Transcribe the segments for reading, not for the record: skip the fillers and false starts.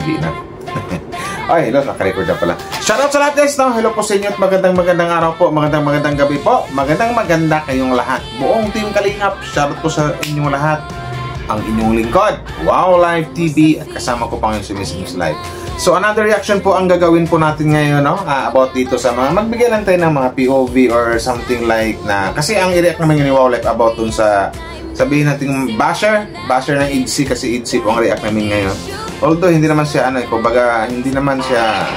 hindi na. Ay, hello, naka-record na pala. Shoutout sa lahat guys, no? Hello po sa inyo at magandang araw po, magandang gabi po, maganda kayong lahat. Buong Team Kalingap, shoutout po sa inyong lahat. Ang inyong lingkod, Wow Live TV, at kasama ko pa ngayon si Miss Live. So another reaction po ang gagawin po natin ngayon, no? About dito sa mga, magbigay lang tayo ng mga POV or something like na, kasi ang i-react naman yun ni Wow Live about dun sa, sabihin natin basher ng IDC, kasi IDC po ang react namin ngayon. Although hindi naman siya kumbaga hindi naman siya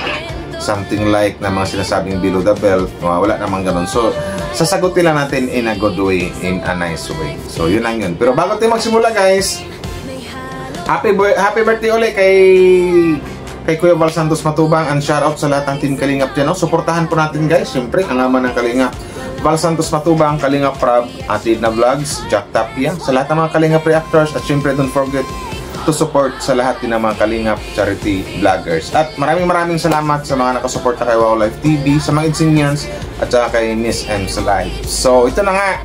something like na mga sinasabing below the belt, wala namang ganun. So sasagutin lang natin in a good way, in a nice way. So yun lang yun. Pero bago tayo magsimula guys, happy birthday ulit kay Kuya Val Santos Matubang, and shoutout sa lahat ng Team Kalingap dyan, no? Suportahan po natin guys, siyempre ang naman ng Kalingap, Val Santos Matubang, Kalingap Prab, Atid na Vlogs, Jack Tapia, sa lahat ng mga Kalingap reactors, at siyempre don't forget to support sa lahat din ng mga Kalingap charity vloggers. At maraming salamat sa mga nakasuporta kay Wow Live TV, sa mga Insignians, at saka kay Miss M's Live. So ito na nga,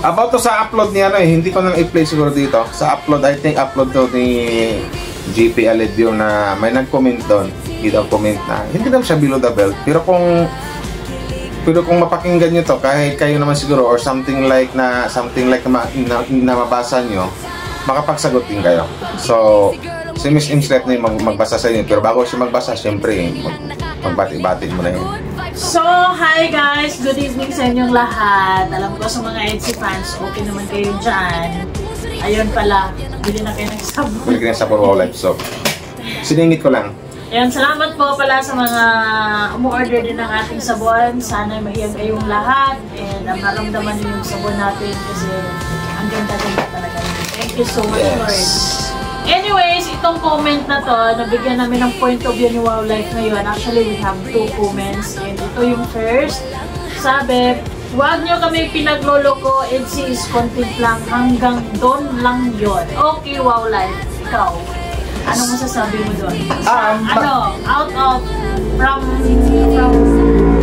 about to sa upload niya, hindi ko nang i-play siguro dito. Sa upload, I think upload to ni GP Aledio, na may nag-comment doon, dito comment na hindi naman siya below the belt, pero kung mapakinggan nyo to, kahit kayo naman siguro or something like na mabasa nyo, makapagsagot din kayo. So si Miss Imslet na yung magbasa sa inyo, pero bago siya magbasa, syempre magbati-bati mo na yun. So, hi guys! Good evening sa inyong lahat. Alam ko sa mga EDC fans, okay naman kayo dyan. Ayun pala, bili na kayo ng sabon. Bili kayo ng sabon Wow Live. So, siningit ko lang. Ayun, salamat po pala sa mga umu-order din ng ating sabon. Sana mahiyag kayong lahat. And maramdaman niyo yung sabon natin kasi ang ganda-ganda talaga. Thank you so much, Lord. Anyways, itong comment na to, nabigyan namin ng point of view ni Wow Life ngayon. Actually, we have 2 comments. And ito yung first. Sabi, huwag nyo kami pinagloloko, EDC is content lang, hanggang doon lang yon. Okay, Wow Life, ikaw. Anong masasabi mo doon? Out of, from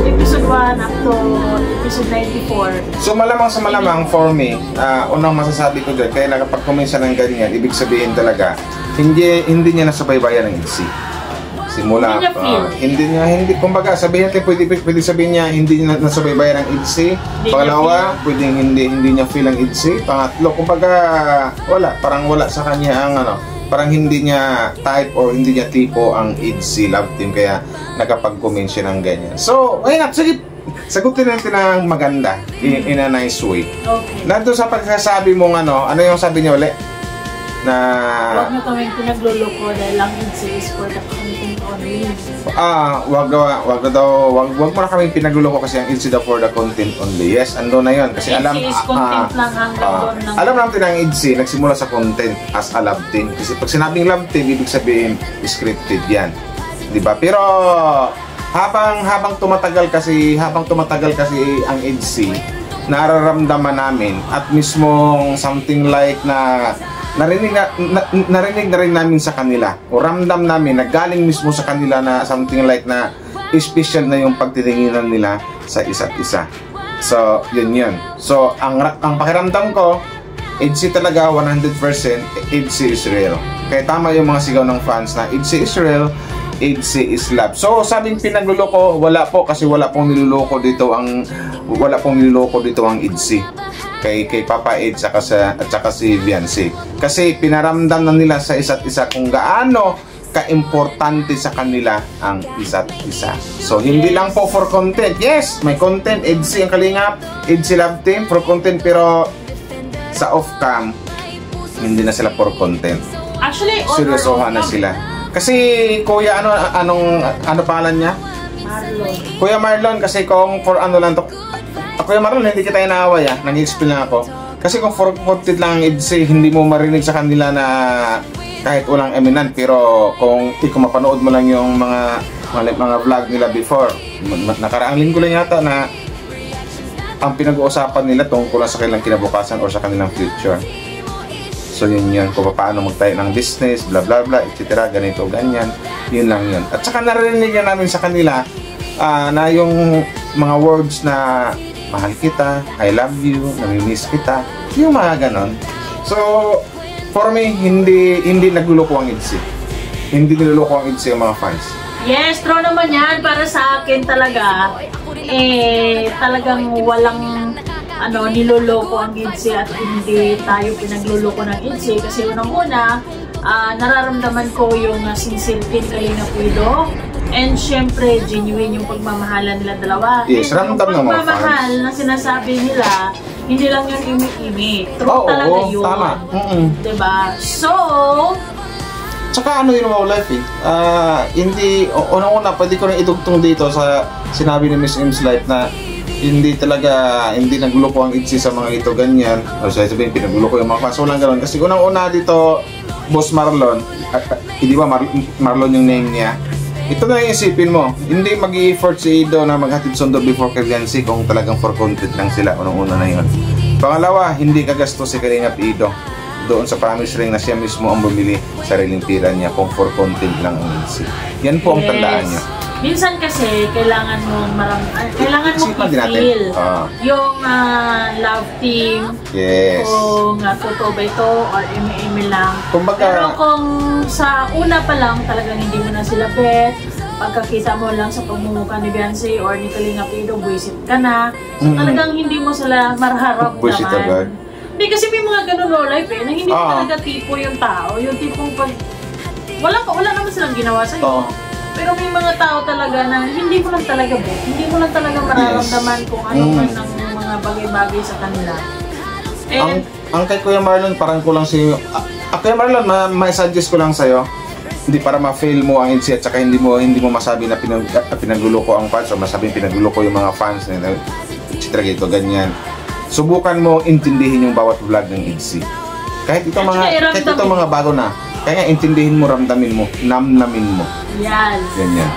episode 1 up to episode 94. So malamang sa malamang for me, unang masasabi ko dyan, kaya nakapag-comment siya ng ganyan, ibig sabihin talaga, hindi niya nasubaybayan ng EDC. Simula, hindi, kumbaga, sabihin natin, pwede sabihin niya, hindi niya nasubaybayan ng EDC. Pangalawa, pwedeng hindi niya feel ang EDC. Pangatlo, kumbaga, parang wala sa kanya ang parang hindi niya type or hindi niya tipo ang EDC love team, kaya nakapag-comment siya ng ganyan. So, ayun, sige, sagutin natin ng maganda, in a nice way. Okay. Nandun sa pagsasabi mong ano yung sabi niya ulit? Na huwag na kaming pinagluloko dahil lang EDC is for the content only. Wag mo na kaming pinagluloko kasi ang EDC daw for the content only. Yes, ando na yun. Kasi EDC is content lang hanggang doon lang. Alam natin ang EDC nagsimula sa content as a love team. Kasi pag sinabing love team, ibig sabihin scripted yan. Diba? Pero habang tumatagal kasi ang EDC, nararamdaman namin at mismong something like na narinig na rin namin sa kanila o ramdam namin na galing mismo sa kanila na something like na special na yung pagtitinginan nila sa isa't isa. So yun. So ang pakiramdam ko, EDC talaga 100%, EDC is real. Kaya tama yung mga sigaw ng fans na EDC is real, EDC is love. So sabing pinagluloko, wala po, kasi wala pong niloloko dito ang EDC. Kay Papa Ed at saka si Viancy. Kasi pinaramdam na nila sa isa't isa kung gaano ka-importante sa kanila ang isa't isa. So hindi lang po for content. Yes, may content, EDC ang Kalingap, EDC Love Team for content, pero sa off-cam hindi na sila for content. Actually, seryosohan na sila. Kasi Kuya ano pangalan niya? Marlon. Kuya Marlon, kasi kung for lang to, Kuya Marlon, hindi kita inaaway nag-explain lang ako. Kasi kung for content lang ang EDC, hindi mo marinig sa kanila na kahit walang eminent. Pero kung mapanood mo lang yung mga vlog nila before, nakaraang linggo lang yata, na ang pinag-uusapan nila tungkol sa kanilang kinabukasan or sa kanilang future. So yun, kung paano magtayo ng business, bla bla bla, etc. Ganito, ganyan. Yun lang yun. At saka narinig namin sa kanila na yung mga words na mahal kita, I love you, namimiss kita, yung mga ganon. So for me, hindi nagluloko ang EDC. hindi niloloko ang ITZY ang mga fans. Yes, true naman yan. Para sa akin talaga, talagang walang niloloko ang ITZY at hindi tayo pinagloloko ng ITZY. Kasi unang-una, nararamdaman ko yung sincerity ni Kalingap Widow. And syempre, genuine yung pagmamahalan nila dalawa. Yes, ramdam ng mga fans. Pagmamahal na sinasabi nila, hindi lang yung imi-imi. True talaga yun. Tama. Diba? So, tsaka ano yung Wow Life hindi, unang-una, pwede ko rin idugtong dito sa sinabi ni Miss M's Life na hindi nagluloko ang ITZY sa mga ito ganyan. O sabihin, pinagluloko yung mga fans. Walang gano'n. Kasi unang-una dito, Boss Marlon, hindi ba Marlon yung name niya? Ito na yung isipin mo, hindi mag-i-effort si Ido na maghatid sundo before kay Viancy kung talagang for content lang sila, unang-una na yun. Pangalawa, hindi kagastos si Kalingap Ido doon sa promise ring na siya mismo ang bumili sariling pira niya kung for content lang ang ITZY. Yan po ang tandaan niya. Minsan kasi, kailangan mo i-feel yung love team, kung totoo ba ito or eme-eme lang. Pero kung sa una pa lang, talagang hindi mo na sila bet, pagkakita mo lang sa pagmumukha ni Viancy or ni Kalingap Ido, buwisit ka na. So talagang hindi mo sila maraharap naman. Hindi kasi may mga ganun low life na hindi mo talaga tipo yung tao, yung tipong pag wala naman silang ginawa sa'yo. Pero may mga tao talaga na hindi mo lang talaga bet, hindi mo lang talaga mararamdaman kung ano man ang mga bagay-bagay sa kanila. And ang kay Kuya Marlon, parang kulang si Kuya Marlon, may suggest ko lang sa'yo, hindi para ma-fail mo ang ITZY at saka hindi mo masabi na pinagluloko ang fans o masabi pinagluloko yung mga fans na etc. Gito, ganyan. Subukan mo intindihin yung bawat vlog ng ITZY. Kahit itong mga bago na, kaya nga intindihin mo, ramdamin mo, namnamin mo. Yan. Ganyan.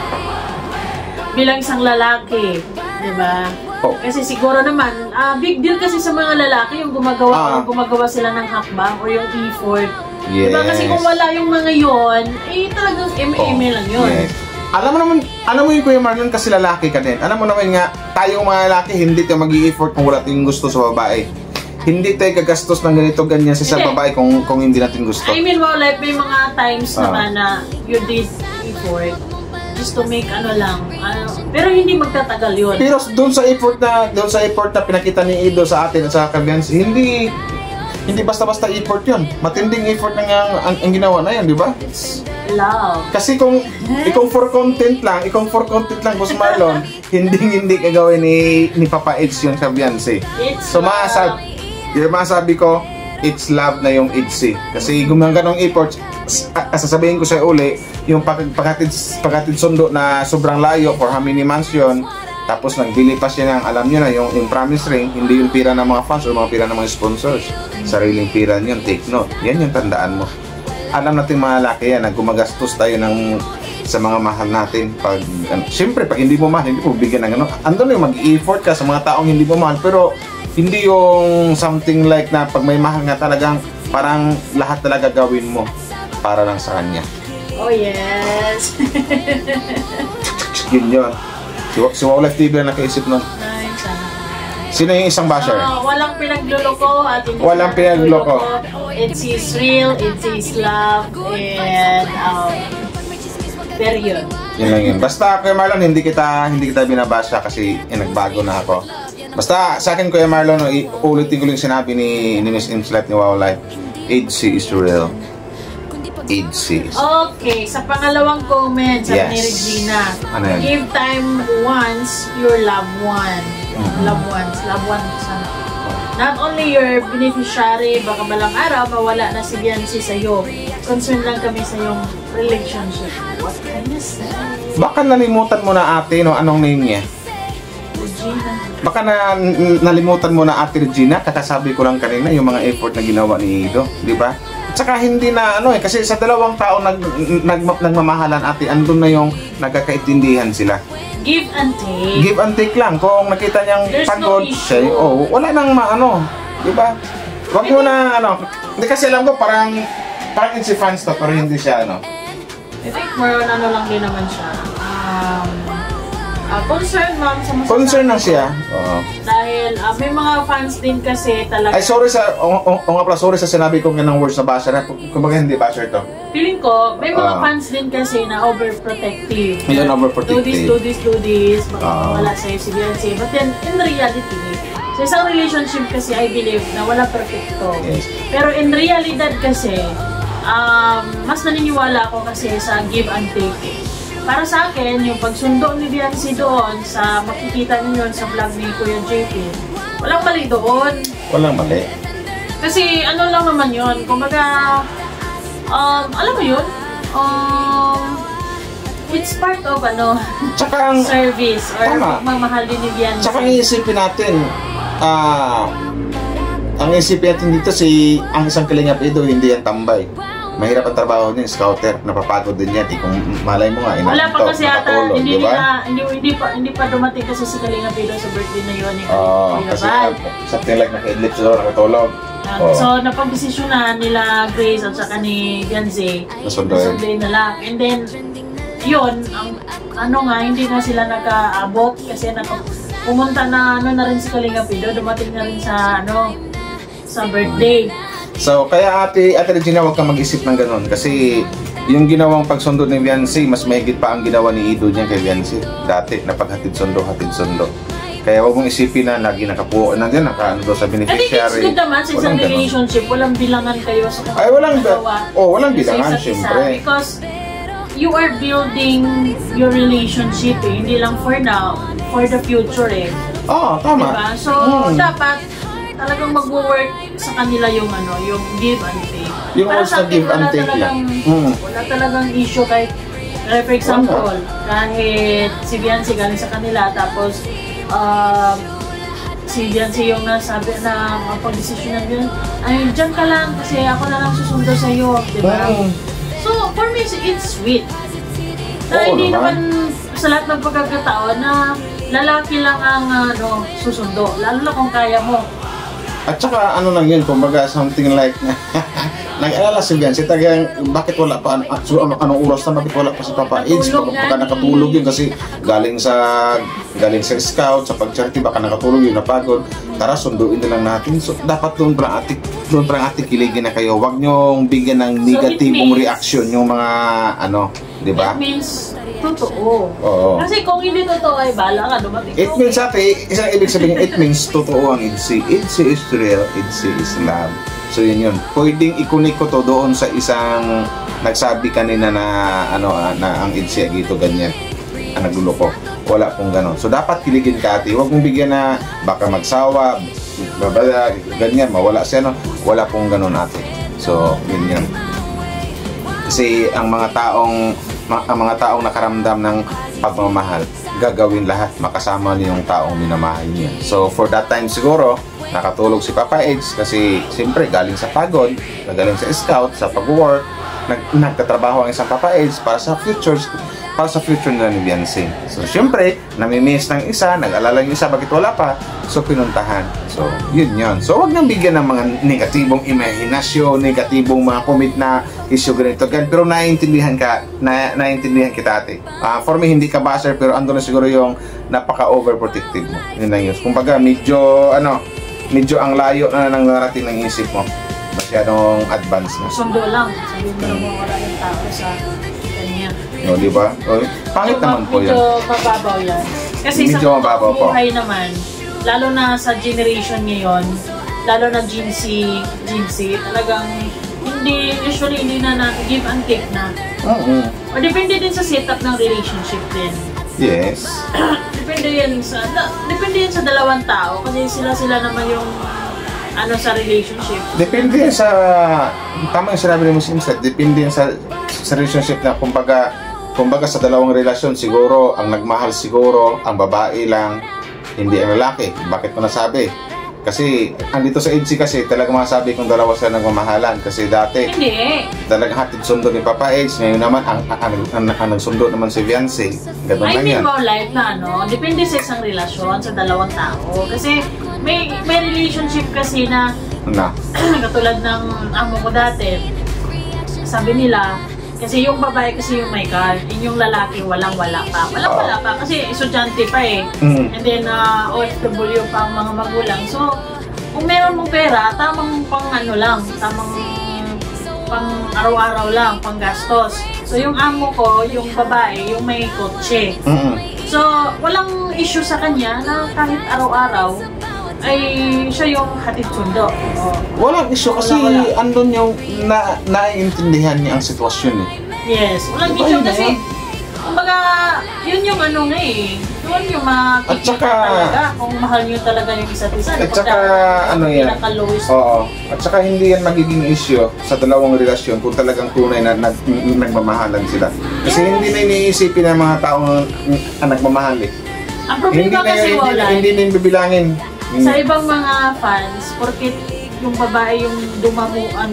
Bilang isang lalaki, di ba? Kasi siguro naman, big deal kasi sa mga lalaki yung gumagawa sila ng hakbang o yung effort. Yes. Diba? Kasi kung wala yung mga yon, talagang eme-eme lang yun. Yes. Alam mo yung Kuya Marlon, kasi lalaki ka din. Alam mo naman nga, tayong mga lalaki, hindi tayo mag-i-effort kung wala tayong gusto sa babae. Hindi tayo gagastos ng ganito ganyan sa babae kung hindi natin gusto. I mean, Wow Life, may mga times naman na you did effort just to make pero hindi magtatagal yun. Pero doon sa effort na pinakita ni Ido sa atin at sa Viancy, hindi basta-basta effort yun. Matinding effort na nga ang ginawa na yan, di ba? It's love. Kasi kung for content lang, Boss Marlon, hindi kagawin ni Papa Edge yun sa Viancy. So masabi ko, it's love na yung ITZY. Kasi gumaganong efforts, sasabihin ko sa uli, yung pagkatid sundo na sobrang layo for how many months yun, tapos nagbili pa siya ng, alam nyo na, yung promise ring, hindi yung pira ng mga fans o mga pira ng mga sponsors. Sariling pira niyon, take note. Yan yung tandaan mo. Alam natin mga lalaki yan, na gumagastos tayo sa mga mahal natin. Siyempre, pag hindi mo mahal, hindi mo bigyan ng ano. Andun yung mag-effort ka sa mga taong hindi mo mahal, pero hindi yung something like na pag may mahal nga talagang parang lahat talaga gawin mo para lang sa kanya. Oh yes! Yun yun. Si Wow Life TV na nakaisip nun. Sino yung isang basher? Walang pinagluloko at hindi walang pinagluloko. It's his real, it's his love, and period. Yun lang yun. Basta Kuya Marlon, hindi kita binabasya kasi nagbago na ako. Basta sa akin Kuya Marlon, ulitin ko lang sinabi ni Miss M's Life ni Wow Life, ITZY is real. ITZY is real. Okay, sa pangalawang comment, sabi ni Regina, give time once your loved one. Loved ones sana. Not only your beneficiary, baka balang araw mawala na si Viancy sa'yo. Concern lang kami sa iyong relationship. What can you say? Baka nalimutan mo na ate, no? Anong name niya? Regina. Baka nalimutan mo na ate Regina, kakasabi ko lang kanina yung mga effort na ginawa ni Ido, di ba? Tsaka hindi na kasi sa dalawang tao nagmamahalan ate, andun na yung nagkakaintindihan sila. Give and take. Give and take lang. Kung nakita niyang pagod siya, wala nang di ba? Wag mo na hindi kasi alam ko parang si fans to, pero hindi siya I think more on lang din naman siya. Concern, ma'am, sa masasabi Concern na ko. siya. Oo. Dahil may mga fans din kasi talaga. Ay, sorry sorry sa sinabi ko ng words na basher. Kumbaga hindi basher to. Feeling ko, may mga fans din kasi na overprotective. Yun, overprotective. Do this. Baka wala sa'yo si Beyonce. But then, in reality, sa isang relationship kasi, I believe na wala perfecto. Yes. Pero in realidad kasi, mas naniniwala ako kasi sa give and take. Para sa akin, yung pagsundo ni Beyonce doon sa makikita niyo sa vlog ni Kuya JP, walang mali doon. Walang mali. Kasi ano lang naman yun, kumbaga, alam mo yun, it's part of Tsaka service or tama. pagmamahal din ni Beyonce. Tsaka iisipin natin, ang isipin natin dito ang isang Kalingap Edo, hindi yan tambay. Mahirap ang trabaho niya, scouter, napapagod din yan. Kung malay mo nga, wala pa kasi ata, nakatulog, diba? hindi pa dumating kasi si Kalingap Edo sa birthday na yun. Kasi something like naka-idlip siya, nakatulog. So, napag-desisyonan nila Grace at saka ni Beyonce, nasunduin na lang. And then, yun, hindi na sila nag-aabot kasi pumunta na rin si Kalingap Edo, dumating na rin sa birthday. So, kaya ate Regina, huwag kang mag-isip ng ganun. Kasi, yung ginawang pagsundo ni Beyonce, mas mahigit pa ang ginawa ni Edo niya kay Beyonce. Dati, napaghatid-sundo. Kaya huwag mong isipin na lagi nakapuo na din, nakaano sa beneficiary. I think it's good naman sa isang relationship, walang bilangan kayo sa kung walang bilangan, syempre. Because, you are building your relationship hindi lang for now, for the future tama. Diba? So, dapat talagang mag-work sa kanila yung give and take. Yung also give and take lang. Wala talagang issue kahit, for example, kahit si Beyonce galing sa kanila, tapos si Beyonce yung nasabi na pag-desisyon na yun, ay, dyan ka lang kasi ako na lang susundo sa'yo, diba? So, for me, it's sweet. Na hindi naman sa lahat ng pagkakataon na lalaki lang ang susundo, lalo na kung kaya mo. At saka lang yun, kumbaga something like nag-alala si Beyonce, bakit wala pa, anong oras na, bakit wala pa si Papa Eds, baka nakatulog yun kasi galing sa scout, sa pag-charity, baka nakatulog yun, napagod, tara sunduin na lang natin. So dapat doon parang ate kiligin na kayo, huwag nyong bigyan ng negatibong reaction yung mga di ba? It means totoo. Oo. Kasi kung hindi totoo ay bala ka, dumating. It means isang ibig sabihin, it means totoo ang IDSI. IDSI is real, IDSI is love. So yun. Pwedeng ikunik ko to doon sa isang nagsabi kanina na ang IDSI gito ganyan. Ang nagulo ko. Wala pong ganon. So dapat kiligin ka ate. Huwag mong bigyan na baka magsawa, babala, ganyan, mawala siya wala pong ganon ate. So yun. Kasi ang mga taong nakaramdam ng pagmamahal, gagawin lahat makasama niyo yung taong minamahal niya. So for that time siguro, nakatulog si Papa Eds kasi siyempre galing sa pagod, galing sa scout, sa pag-work, nagtatrabaho ang isang Papa Eds para sa future nila ni Beyonce. So siyempre, namimiss ng isa, nag-alala yung isa, bakit wala pa? So pinuntahan. So yun. So huwag nang bigyan ng mga negatibong imahinasyon, negatibong mga commit na issue ganito. Pero naiintindihan kita ate. For me, hindi ka basher, pero ando na siguro yung napaka-overprotective mo. Yun lang yun. Kumbaga, medyo ang layo na nang narating ng isip mo. Masyadong advance na. Sundo lang. Sabi mo naman wala yung tao sa kanya. No, di ba? Pangit naman po yan. Medyo mababaw yan. Kasi medyo sa mababaw po. buhay naman, lalo na sa generation ngayon, lalo na Gen Z, talagang usually hindi na give and take na. O depende din sa setup ng relationship din. Yes. Depende yan sa dalawang tao kasi sila naman yung sa relationship. Depende yan sa tama yung sinabi ni Muslim Seth, depende yan sa relationship na kumbaga sa dalawang relasyon siguro ang nagmahal siguro ang babae lang, hindi ang lalaki. Bakit ko nasabi? Kasi andito sa EDSI kasi talagang masabi kong dalawa sila nagmamahalan kasi dati talagang hatid sundo ni Papa Eds, ngayon naman ang nagsundo naman si Beyonce. Ganun lang yan. I think about life na depende sa isang relasyon sa dalawang tao kasi may relationship kasi na katulad ng amo ko dati, sabi nila Kasi yung babae kasi yung may card, yung lalaki wala pa. Wala pa kasi estudyante pa eh. And then OFW pa ang mga magulang. So, kung meron mong pera, tamang pang ano lang, tamang pang araw-araw lang, pang gastos. So, yung amo ko, yung babae, yung may kotse. So, walang issue sa kanya na kahit araw-araw ay siya yung hatid sundo. Walang issue kasi andun yung naiintindihan niya ang sitwasyon eh. Yes, walang issue kasi kumbaga, yun yung ano nga eh. Yun yung makikita talaga kung mahal nyo talaga yung isa't isa. At saka ano yan, oo. At saka hindi yan magiging issue sa dalawang relasyon kung talagang tunay na nagmamahalan sila. Kasi hindi na iniisipin ng mga taong nagmamahal eh. Ang problema kasi wala. Hindi na yung bibilangin. Sa ibang mga fans, porkit yung babae yung dumamuan,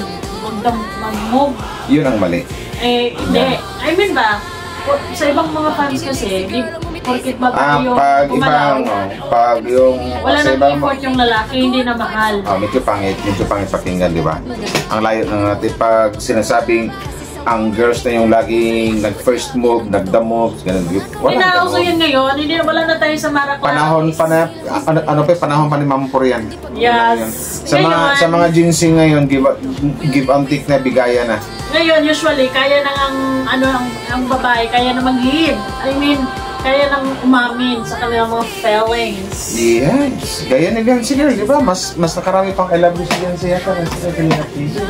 mag-move. Yun ang mali. Eh, hindi. I mean ba, sa ibang mga fans kasi, porkit babae yung gumalaw. Pag yung... Wala nang effort yung lalaki, hindi na mahal. Medyo pangit pakinggan, di ba? Ang layo na natin pag sinasabing ang girls na yung laging nag-first move, nag-the-move, ganun. Inauso yun ngayon, hindi na wala na tayo sa Maracuan. Panahon pa ni Mampur yan. Yes. Sa mga ginseng ngayon, give and take na bigaya na. Ngayon, usually, kaya nang ang babae, kaya na mag-lead. I mean, kaya nang umamin sa kanilang mga feelings. Yes. Gaya ni Biancy girl, di ba? Mas nakarami pang I love you si Biancy yata kasi sa kanilang teaser.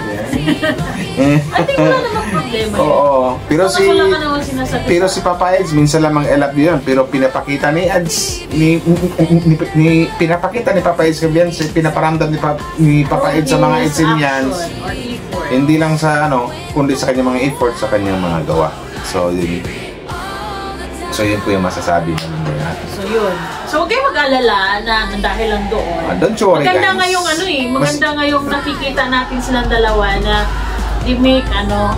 I think wala namang problema. Oo. Pero si Papa Eds, minsan lamang I love you yun. Pero pinapakita ni Eds, pinapakita ni Papa Eds kay Biancy, pinaparamdam ni Papa Eds sa mga Edsinians. Hindi lang sa kundi sa kanyang mga effort, sa kanyang mga gawa. So yun po yung masasabi namin natin. So yun. So huwag kayong mag-alala na dahil lang doon. Don't worry guys. Maganda nga yung nakikita natin silang dalawa na they make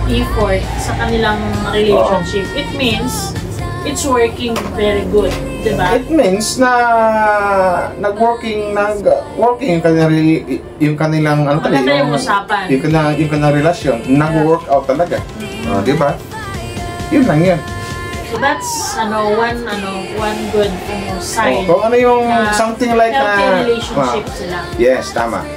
effort sa kanilang relationship. It means it's working very good, di ba? It means na working yung kanilang maganda yung usapan. Yung kanilang relasyon, nag-work out talaga. Di ba? Yun lang yan. So that's one good sign. Kung ano yung something like healthy relationship sila. Yes, tama.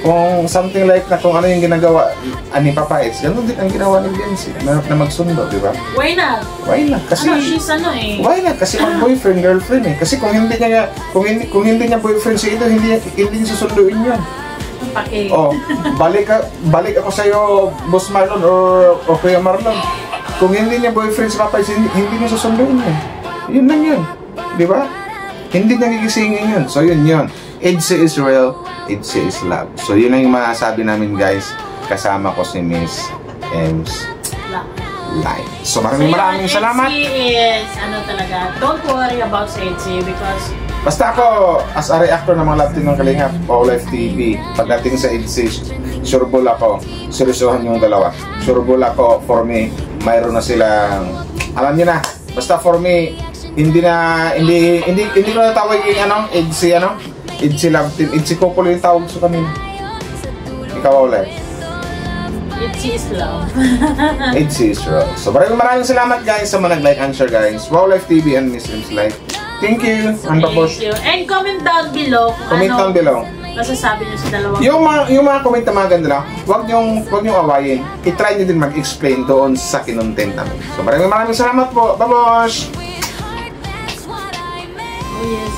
Kung something like na kung ano yung ginagawa ni Papa Eds, ganun din ang ginawa ni Biancy na magsundo, di ba? Why not? Why not? Kasi she's why not? Kasi mag-boyfriend, girlfriend eh. Kasi kung hindi niya boyfriend si Ito, hindi niya susunduin yun. Okay. Balik ako sa'yo, Boss Marlon o Kuya Marlon. Kung hindi niya boyfriend si Papa Eds, hindi niya susunduin yun. Yun lang yun. Di ba? Hindi niya gigisingin yun. So yun. EDSI is real, EDSI is love. So yun lang yung masasabi namin guys. Kasama ko si Miss Ems Live. So maraming salamat. EDSI is talaga. Don't worry about EDSI because basta ako, as a reactor ng mga love team ng Kalingap o Live TV, pagdating sa EDSI, sure bull ako, seryosohan yung dalawa. Sure bull ako, for me, mayroon na silang, alam niyo na, basta for me, hindi ko natawag yung EDSI love team, EDSI couple yung tawag sa kanina. Ikaw ulit. EDSI is love. EDSI is love. So maraming salamat guys sa mga nag-like and share guys. Wow Live TV and Miss Ems Live. Thank you. Thank you. And comment down below kung masasabi niyo sa dalawang. Yung mga comment na mga ganda lang, huwag niyong awayin. I-try niyo din mag-explain doon sa kinontent namin. So maraming salamat po. Babosh! Oh yes.